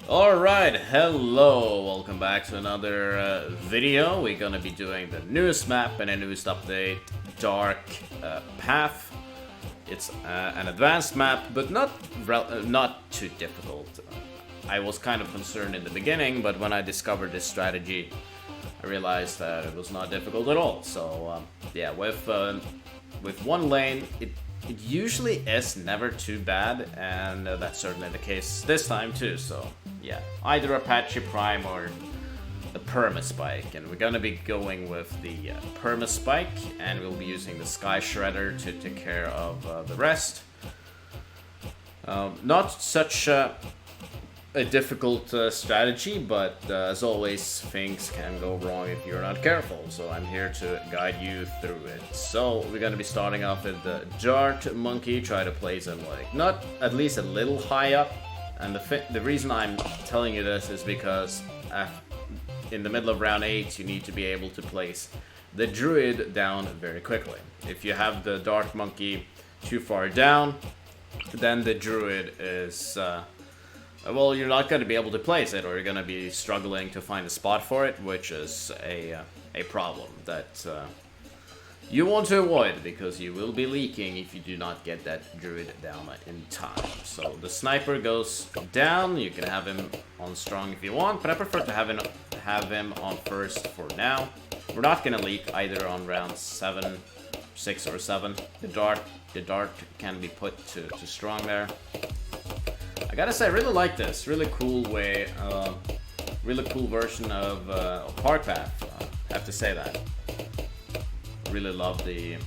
Alright, hello, welcome back to another video. We're gonna be doing the newest map and a newest update, Dark Path. It's an advanced map, but not too difficult. I was kind of concerned in the beginning, but when I discovered this strategy, I realized that it was not difficult at all. So yeah, with one lane, it usually is never too bad, and that's certainly the case this time too. So yeah, either Apache Prime or the Perma-Spike, and we're gonna be going with the Perma-Spike, and we'll be using the Sky Shredder to take care of the rest. Not such a difficult strategy, but as always, things can go wrong if you're not careful, so I'm here to guide you through it. So we're gonna be starting off with the Dart Monkey, try to place him like, not at least a little high up, and the reason I'm telling you this is because in the middle of round 8, you need to be able to place the Druid down very quickly. If you have the Dart Monkey too far down, then the Druid is well, you're not going to be able to place it, or you're going to be struggling to find a spot for it, which is a problem that you want to avoid, because you will be leaking if you do not get that Druid down in time. So the Sniper goes down. You can have him on strong if you want, but I prefer to have him on first for now. We're not going to leak either on round 7, 6, or 7. The dart can be put to strong there. I gotta say, I really like this. Really cool way, really cool version of Park Path. I have to say that. Really love the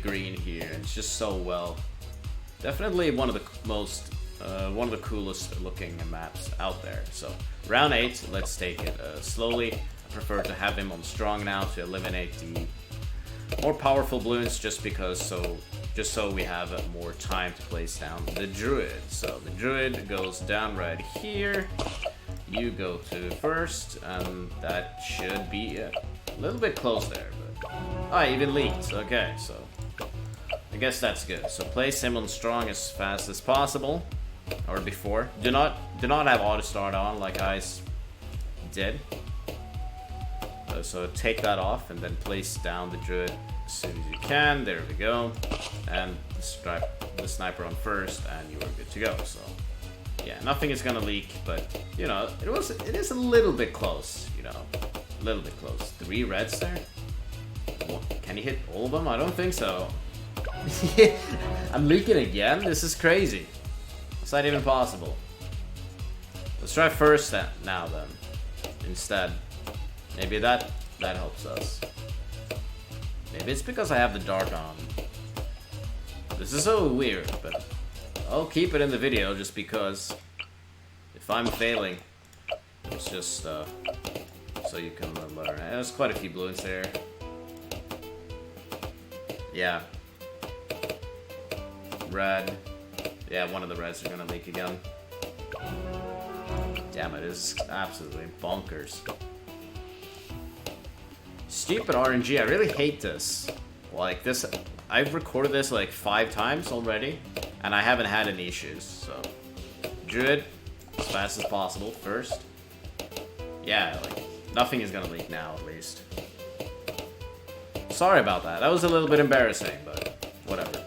green here. It's just so well. Definitely one of the most, one of the coolest looking maps out there. So round 8, let's take it slowly. I prefer to have him on strong now to eliminate the more powerful Bloons, just so we have more time to place down the Druid. So the Druid goes down right here. You go to first, and that should be a little bit close there, but I even leaked. Okay, so I guess that's good. So place him on strong as fast as possible, or before. Do not have auto start on like I did. So take that off and then place down the Druid as soon as you can. There we go. And the Sniper on first, and you are good to go. So yeah, nothing is gonna leak, but you know, it is a little bit close, you know, a little bit close. 3 reds there. Can he hit all of them? I don't think so. I'm leaking again. This is crazy. It's not even possible. Let's try first now then, instead. Maybe that helps us. Maybe it's because I have the dart on. This is so weird, but I'll keep it in the video just because if I'm failing, it's just so you can learn. There's quite a few Bloons there. Yeah. Red. Yeah, one of the reds are gonna leak again. Damn it, this is absolutely bonkers. Stupid RNG, I really hate this. Like this, I've recorded this like 5 times already, and I haven't had any issues, so. Druid, as fast as possible, first. Yeah, like, nothing is gonna leak now, at least. Sorry about that, that was a little bit embarrassing, but whatever.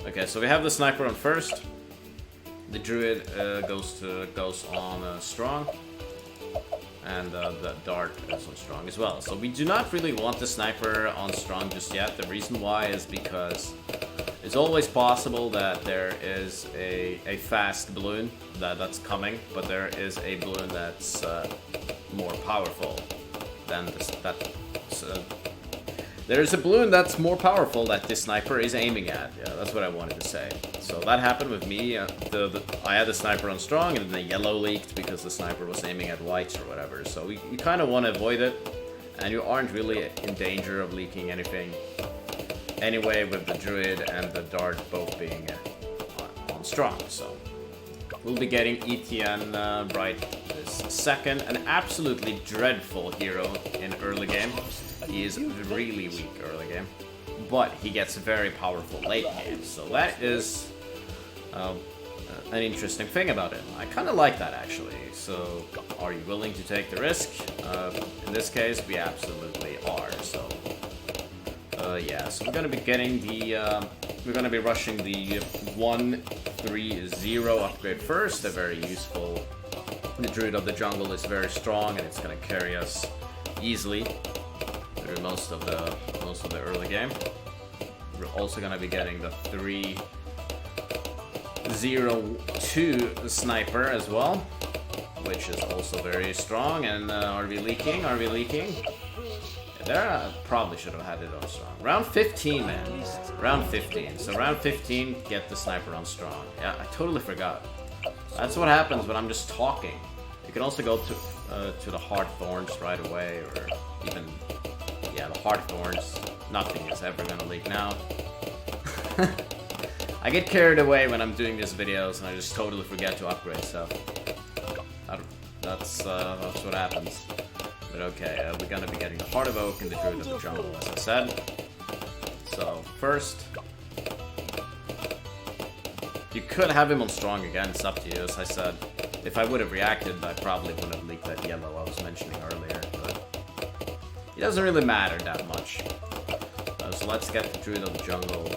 Okay, so we have the Sniper on first. The Druid goes on strong. And the Dart is on strong as well. So we do not really want the Sniper on strong just yet. The reason why is because it's always possible that there is a fast Bloon that's coming, but there is a Bloon that's more powerful than this. There's a Bloon that's more powerful that this Sniper is aiming at. Yeah, that's what I wanted to say. So that happened with me. I had the Sniper on strong, and then the yellow leaked because the Sniper was aiming at whites or whatever. So you kind of want to avoid it, and you aren't really in danger of leaking anything. Anyway, with the Druid and the Dart both being on strong. So we'll be getting ETN right this second. An absolutely dreadful hero in early game. He is really weak early game, but he gets very powerful late game. So that is an interesting thing about it. I kind of like that, actually. So, are you willing to take the risk? In this case, we absolutely are. So, yeah. So we're gonna be getting the, we're gonna be rushing the 1-3-0 upgrade first. They're very useful. The Druid of the Jungle is very strong, and it's gonna carry us easily through most of the early game. We're also gonna be getting the 3-0-2 sniper as well, which is also very strong. And are we leaking? Are we leaking? There, I probably should have had it on strong. Round 15, man. Round 15. So round 15, get the sniper on strong. Yeah, I totally forgot. That's what happens when I'm just talking. You can also go to the hard thorns right away, or even, yeah, the hard thorns. Nothing is ever gonna leak now. I get carried away when I'm doing these videos, and I just totally forget to upgrade stuff. That's what happens. But okay, we're gonna be getting the Heart of Oak and the Druid of the Jungle, as I said. So first, you could have him on strong again. It's up to you. As I said, if I would have reacted, I probably wouldn't have leaked that yellow I was mentioning earlier. But it doesn't really matter that much. So let's get the Druid of the Jungle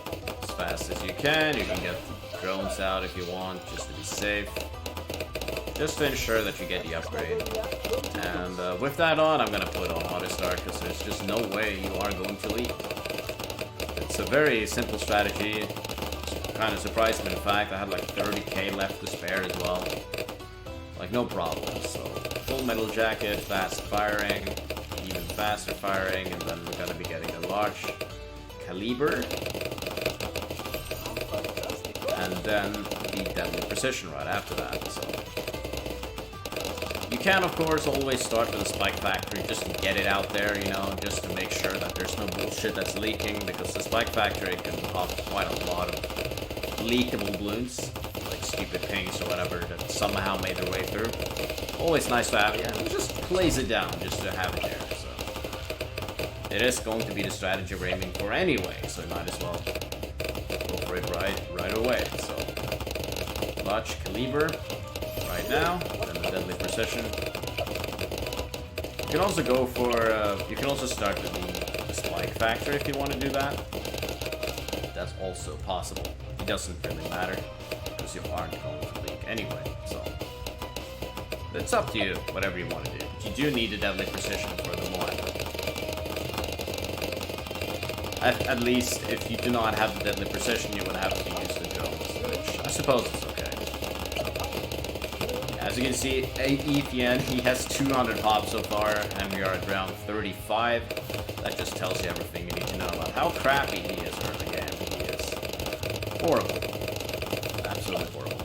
as fast as you can. You can get drones out if you want, just to be safe. Just to ensure that you get the upgrade. And with that on, I'm gonna put on Auto Start, because there's just no way you are going to leak. It's a very simple strategy. Kind of surprised me, in fact. I had like 30k left to spare as well. Like, no problem. So, full metal jacket, fast firing, even faster firing, and then we're gonna be getting a large caliber. And then the deadly precision right after that. So, you can, of course, always start with a Spike Factory just to get it out there, you know, just to make sure that there's no bullshit that's leaking, because the Spike Factory can pop quite a lot of leakable balloons, like stupid pings or whatever, that somehow made their way through. Always nice to have, yeah, just plays it down just to have it there, so. It is going to be the strategy we're aiming for anyway, so you might as well go for it right away, so. Large caliber. Right now, then the deadly precision. You can also go for, you can also start with the Spike Factory if you want to do that. That's also possible. It doesn't really matter, because you aren't going to leak anyway, so. It's up to you, whatever you want to do. But you do need the deadly precision for the more. At least, if you do not have the deadly precision, you would have to use the drones, which I suppose is okay. As you can see, Ethan, he has 200 pops so far, and we are at round 35. That just tells you everything you need to know about how crappy he is early game. He is horrible. Absolutely horrible.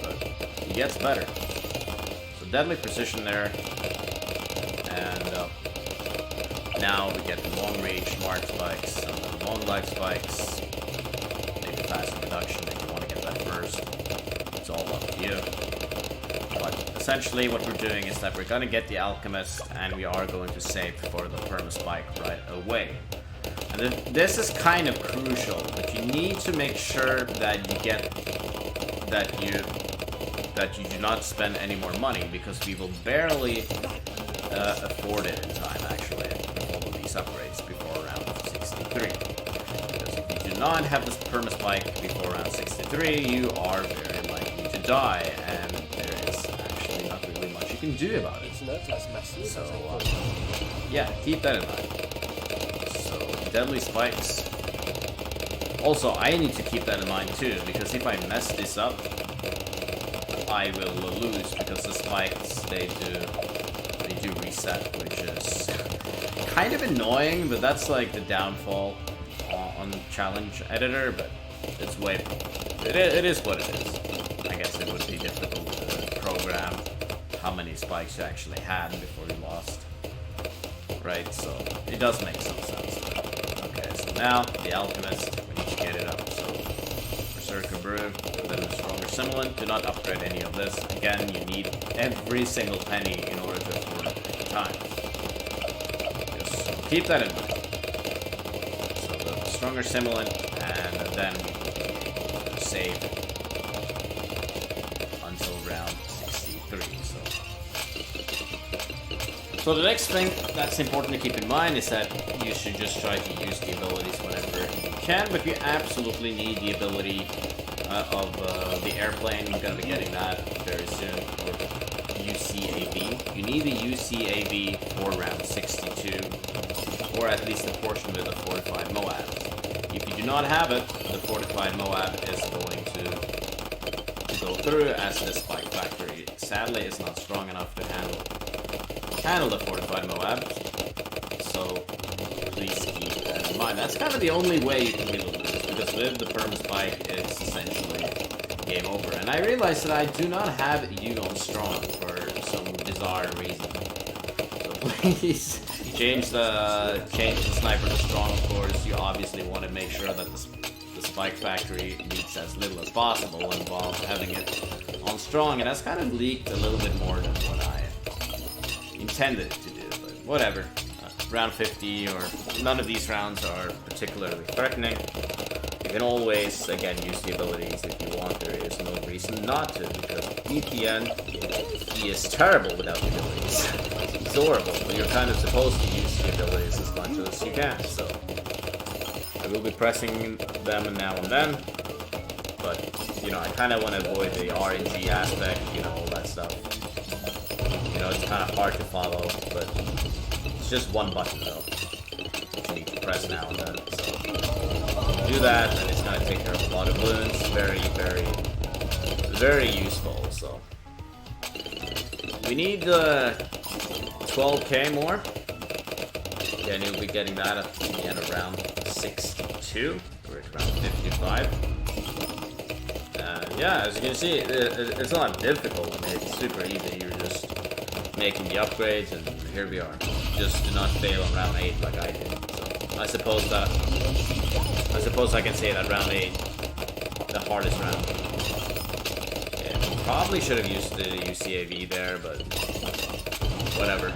But he gets better. So deadly precision there. And now we get the long range mark spikes, and the long life spikes. Maybe faster reduction if you want to get that first. It's all up to you. But essentially what we're doing is that we're gonna get the Alchemist, and we are going to save for the Perma-Spike right away. And this is kind of crucial, but you need to make sure that you get that you do not spend any more money, because we will barely afford it in time actually with all of these upgrades before round 63. Because if you do not have this Perma-Spike before round 63, you are very likely to die, and there is actually not really much you can do about it. So, yeah, keep that in mind. So, deadly spikes. Also, I need to keep that in mind too, because if I mess this up, I will lose, because the spikes, they do reset, which is kind of annoying, but that's like the downfall on challenge editor, but it's way, it is what it is. I guess it would be difficult to program how many spikes you actually had before you lost, right? So it does make some sense. Okay, so now the Alchemist, we need to get it up. So Berserker Brew, and then the Stronger Simulant. Do not upgrade any of this. Again, you need every single penny in order to afford it at the time. Just keep that in mind. So the Stronger Simulant, and then we save So the next thing that's important to keep in mind is that you should just try to use the abilities whenever you can, but you absolutely need the ability of the airplane. You're going to be getting that very soon with UCAV. You need the UCAV for round 62, or at least a portion of the fortified Moabs. If you do not have it, the fortified Moab is going to go through, as the Spike Factory sadly is not strong enough to handle the fortified Moab. So please keep that in mind. That's kind of the only way you can really lose, because with the Perma-Spike, it's essentially game over. And I realized that I do not have you on strong for some bizarre reason. So please change the sniper to strong, of course. You obviously want to make sure that the Spike Factory leaks as little as possible, and while having it on strong, it has kind of leaked a little bit more than what I intended it to do, but whatever. Round 50, or none of these rounds are particularly threatening. You can always, again, use the abilities if you want. There is no reason not to, because ETN, he is terrible without the abilities. He's horrible, but you're kind of supposed to use the abilities as much as you can, so I will be pressing them now and then, but, you know, I kind of want to avoid the RNG aspect, you know, all that stuff. You know, it's kind of hard to follow, but it's just one button, though, which you need to press now and then, so do that, and it's going to take care of a lot of balloons. Very, very, very useful, so we need 12k more. Again, you'll be getting that at the end of round 62. We're at round 55. Yeah, as you can see, it's not difficult. I mean, it's super easy. You're just making the upgrades, and here we are. Just do not fail on round 8 like I did. So I suppose I can say that round 8, the hardest round. Yeah, probably should have used the UCAV there, but whatever.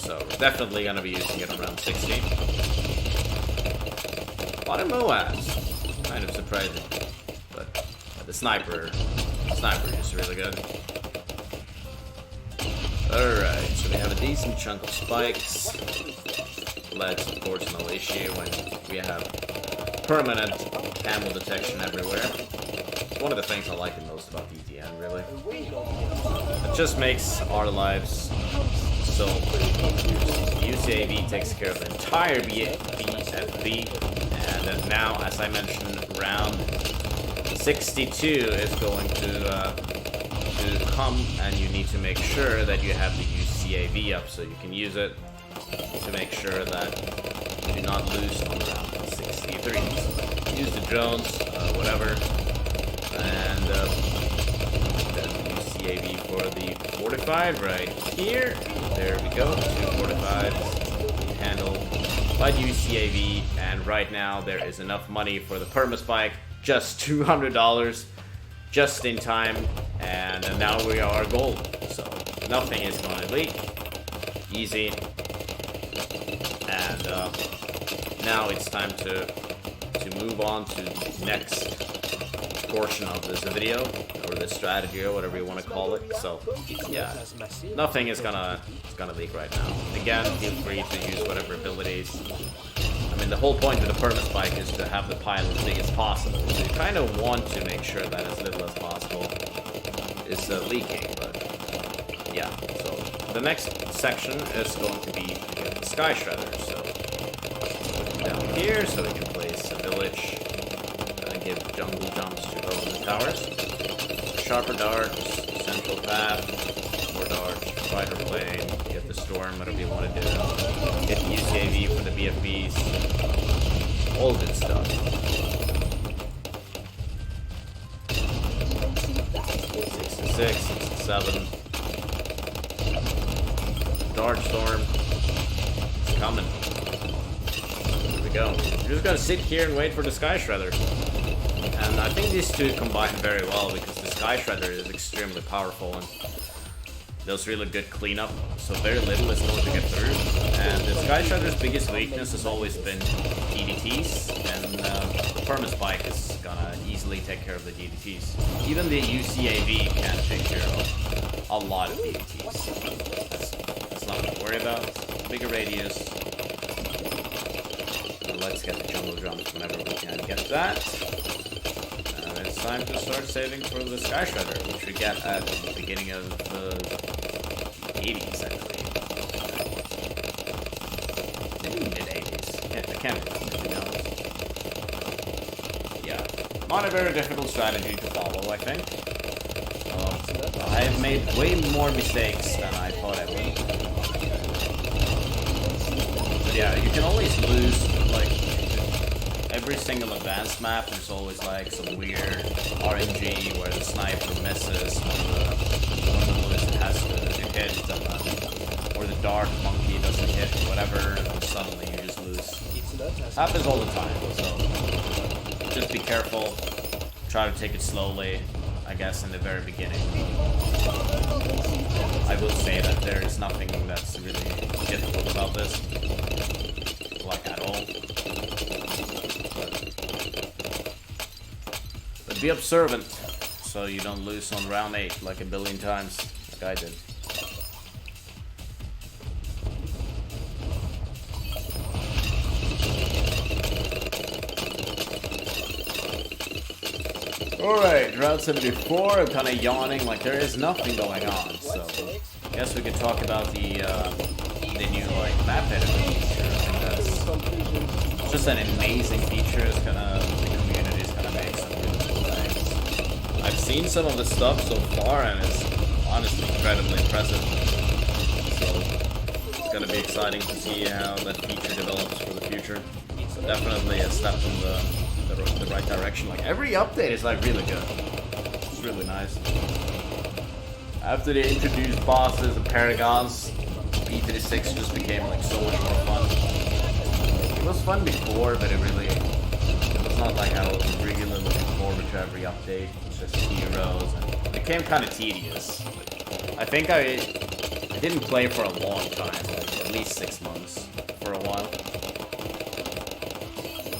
So we're definitely gonna be using it on round 60. A lot of Moabs. Kind of surprising. But the sniper is really good. Alright, so we have a decent chunk of spikes. Leads, of course, no issue when we have permanent camo detection everywhere. It's one of the things I like the most about DTN, really. It just makes our lives so UCAV takes care of the entire BFB, and now, as I mentioned, round 62 is going to come, and you need to make sure that you have the UCAV up so you can use it to make sure that you do not lose on round 63. So use the drones, whatever, and then UCAV for the 45 right here. There we go, 2 45s handled by UCAV, and right now there is enough money for the Perma-Spike, just $200, just in time, and now we are gold, so nothing is going to leak. Easy. And now it's time to move on to the next portion of this video, or this strategy, or whatever you want to call it. So yeah, nothing is gonna leak right now. Again, feel free to use whatever abilities. I mean, the whole point of the Perma-Spike is to have the pile as big as possible. So you kind of want to make sure that as little as possible is leaking, but yeah. So the next section is going to be to get the Sky Shredder. So put it down here so we can place a village, give jungle jumps to open the towers. Sharper darts, central path, more darts, fighter plane, get the storm, whatever you want to do. Get the UCAV for the BFBs. All good stuff. 66, 67. Dart storm. It's coming. Here we go. We're just gonna sit here and wait for the Sky Shredder. And I think these two combine very well because the Sky Shredder is extremely powerful and does really good cleanup, so very little is going to get through. And the Sky Shredder's biggest weakness has always been DDTs, and the Perma-Spike is gonna easily take care of the DDTs. Even the UCAV can take care of a lot of DDTs, as nothing to worry about. Bigger radius. So let's get the jungle jumps whenever we can get that. And it's time to start saving for the Sky Shredder, which we get at the beginning of the 80s, I believe. Maybe mid-80s. I can't remember, to be honest. Yeah. Not a very difficult strategy to follow, I think. I have made way more mistakes than I thought I would. But yeah, you can always lose, like, every single advanced map, there's always, like, some weird RNG where the sniper misses when the balloon has to hit, or the dart monkey doesn't hit, or whatever, and suddenly you just lose. Happens all the time, so just be careful, try to take it slowly. I guess in the very beginning. I will say that there is nothing that's really difficult about this, like at all. But be observant, so you don't lose on round 8 like a billion times, like I did. Alright, round 74, I'm kind of yawning, like there is nothing going on, so I guess we could talk about the new, like, map editor feature. I think that's just an amazing feature. It's gonna, the community's gonna make some really cool things. I've seen some of the stuff so far, and it's honestly incredibly impressive. So, it's gonna be exciting to see how that feature develops for the future. So definitely a step in the right direction. Like every update is like really good. It's really nice. After they introduced bosses and paragons, B36 just became like so much more fun. It was fun before, but it was not like I was really looking forward to every update. It was just heroes, and it became kind of tedious. I think I didn't play for a long time, like at least 6 months for a while.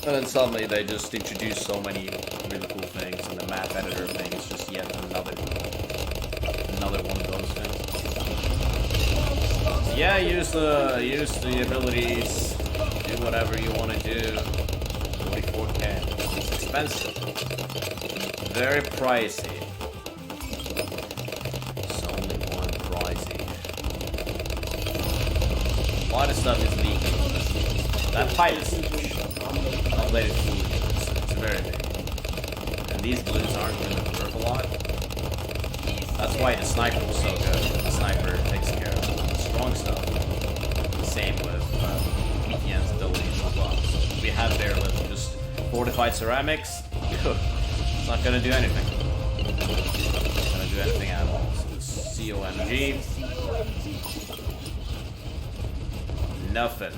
And then suddenly they just introduced so many really cool things, and the map editor thing is just yet another one of those things. So yeah, use the abilities, do whatever you want to do. 44K. It's expensive. Very pricey. It's only one pricey. A lot of stuff is leaking. That fight is huge. Don't let it fool you. It's very big. And these balloons aren't going to work a lot. That's why the sniper was so good. The sniper takes care of the strong stuff. Same with BTN's abilities as well. So we have there with just fortified ceramics. It's not going to do anything. It's not going to do anything at all. So it's COMG. Nothing.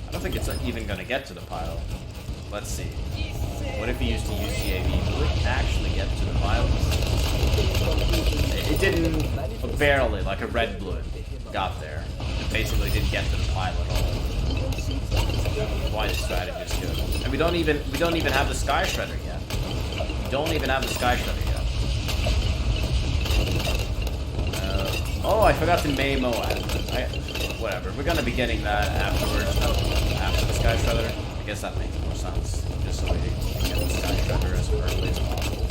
I don't think it's even going to get to the pile. Let's see. What if he used to use UCAV? Will it actually get to the pile? It didn't, barely, like a red balloon got there. It basically didn't get to the pile at all. Why the strategy is good. And we don't even have the Sky Shredder yet. We don't even have the Sky Shredder yet. Oh, I forgot to Mamo at whatever. We're gonna be getting that afterwards, after the Sky Shredder. I guess that makes more sense, just so we can get the Sky Shredder as early as possible.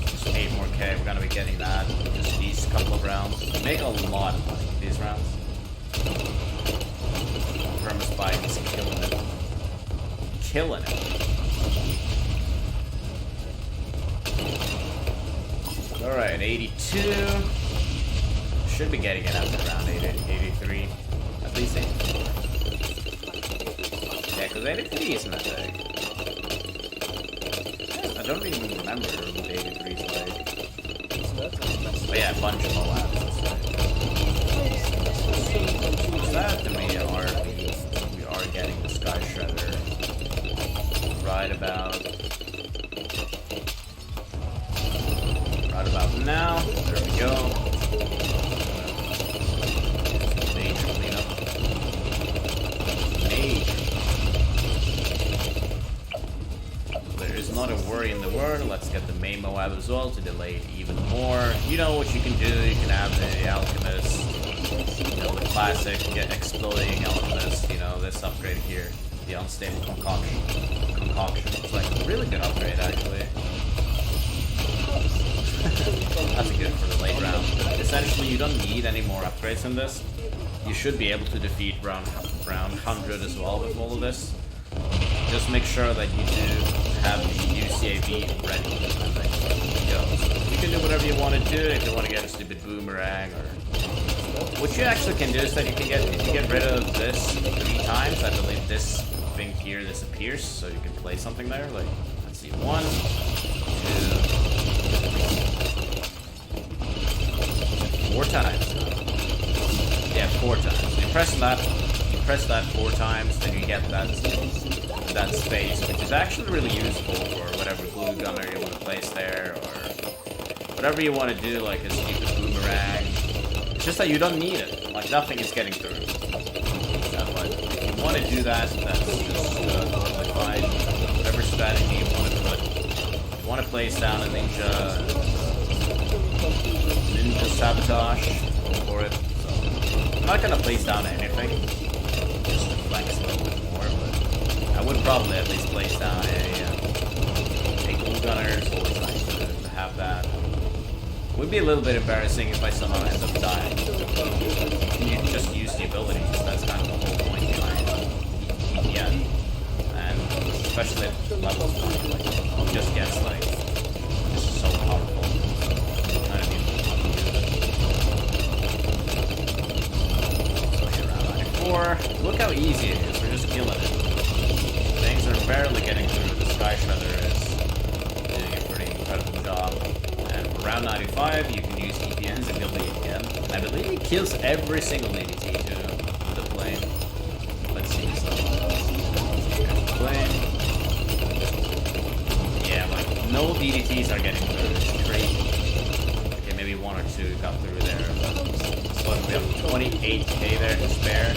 Just 8 more K, we're gonna be getting that just these couple of rounds. We make a lot of money these rounds. Perma-Spike is killing it. Killing it. Alright, 82. Should be getting it after round 83. At least 84. Yeah, because 83 isn't that big. I don't even remember what 83 is like. But yeah, a bunch of Moabs. So that to me we are getting the Sky Shredder right about now. There we go. Major cleanup. Major. There is not a worry in the world. Let's get the main Moab as well to delay it even more. You know what you can do, you can have the Alchemist, you know, the classic exploding Alchemist, you know, this upgrade here, the Unstable Concoction. It's like a really good upgrade actually. That's good for the late round. But essentially, you don't need any more upgrades in this. You should be able to defeat round 100 as well with all of this. Just make sure that you do have the UCAV ready. You can do whatever you want to do. If you want to get a stupid boomerang, or what you actually can do is that you can get rid of this 3 times. I believe this thing here disappears, so you can play something there. Like, let's see, 1, 2, 4 times. Yeah, 4 times. You press that 4 times, then you get that space, which is actually really useful for whatever glue gunner you want to place there, or whatever you want to do, like a stupid boomerang. It's just that you don't need it. Like, nothing is getting through. But if you want to do that, that's just totally fine. Whatever strategy you want to put. You want to place down a ninja sabotage for it. So I'm not gonna place down anything, just to flex a little bit more, but I would probably at least place down a glue gunner. It's always nice to have that. It would be a little bit embarrassing if I somehow end up dying. You can just use the ability, because that's kind of the whole point behind ETN. And especially at levels 1, like, it just gets like, just so powerful. Kind of look how easy it is, we're just killing it. Things are barely getting through, the Sky Shredder is doing a pretty incredible job. And for round 95, you can use ETN's ability again. I believe he kills every single DDT to the plane. Let's see, so... plane. Yeah, like, no DDTs are getting through, it's crazy. Okay, maybe 1 or 2 got through there, but... But we have 28k there to spare.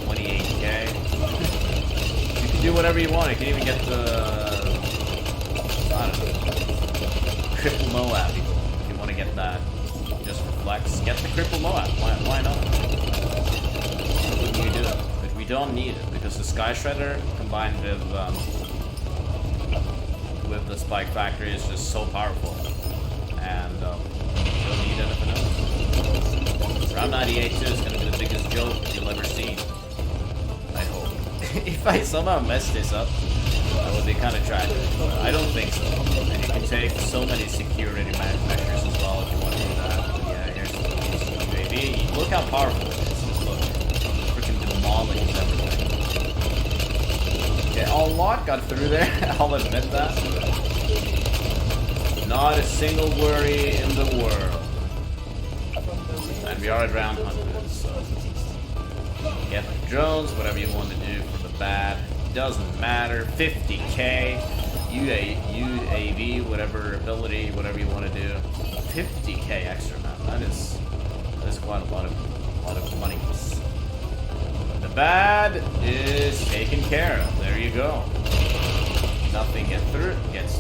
28k. You can do whatever you want. You can even get the... I don't know. Triple Moab if you want to get that. Just for flex. Get the Triple Moab. Why not? Why wouldn't you do it? But we don't need it, because the Sky Shredder combined with the Spike Factory is just so powerful. And you don't need anything else. Round 98 too is going to be the biggest joke you'll ever see. I hope. If I somehow mess this up, that would be kind of tragic. But I don't think so. And you can take so many security measures as well if you want to do that. But yeah, here's the UAV. Look how powerful it is. Look. Freaking demolishes everything. Okay, a lot got through there. I'll admit that. Not a single worry in the world. And we are at round 100, so get the drones, whatever you want to do for the bad, doesn't matter. 50k, UAV, whatever ability, whatever you want to do. 50k extra, man. That is quite a lot of money. But the bad is taken care of. There you go. Nothing gets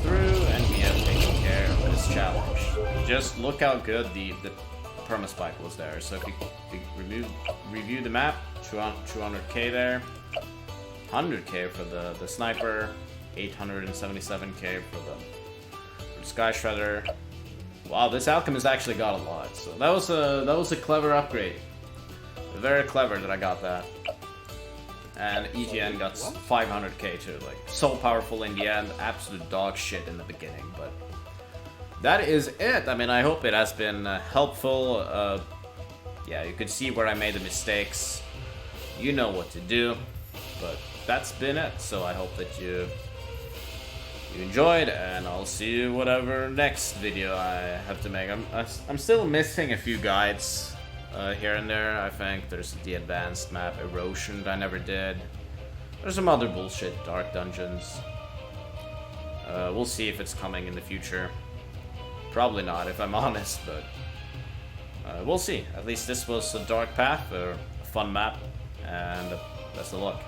through, and we have taken care of this challenge. Just look how good the Perma-Spike was there. So if you review the map, 200k there, 100k for the sniper, 877k for the Sky Shredder. Wow, this Alchemist actually got a lot. So that was a clever upgrade. Very clever that I got that. And ETN got 500k too. Like, so powerful in the end. Absolute dog shit in the beginning, but that is it. I mean, I hope it has been helpful. Yeah, you could see where I made the mistakes. You know what to do, but that's been it. So I hope that you enjoyed, and I'll see you whatever next video I have to make. I'm still missing a few guides here and there. I think there's the advanced map Erosion that I never did. There's some other bullshit, Dark Dungeons. We'll see if it's coming in the future. Probably not, if I'm honest, but we'll see. At least this was a dark path, or a fun map, and best of luck.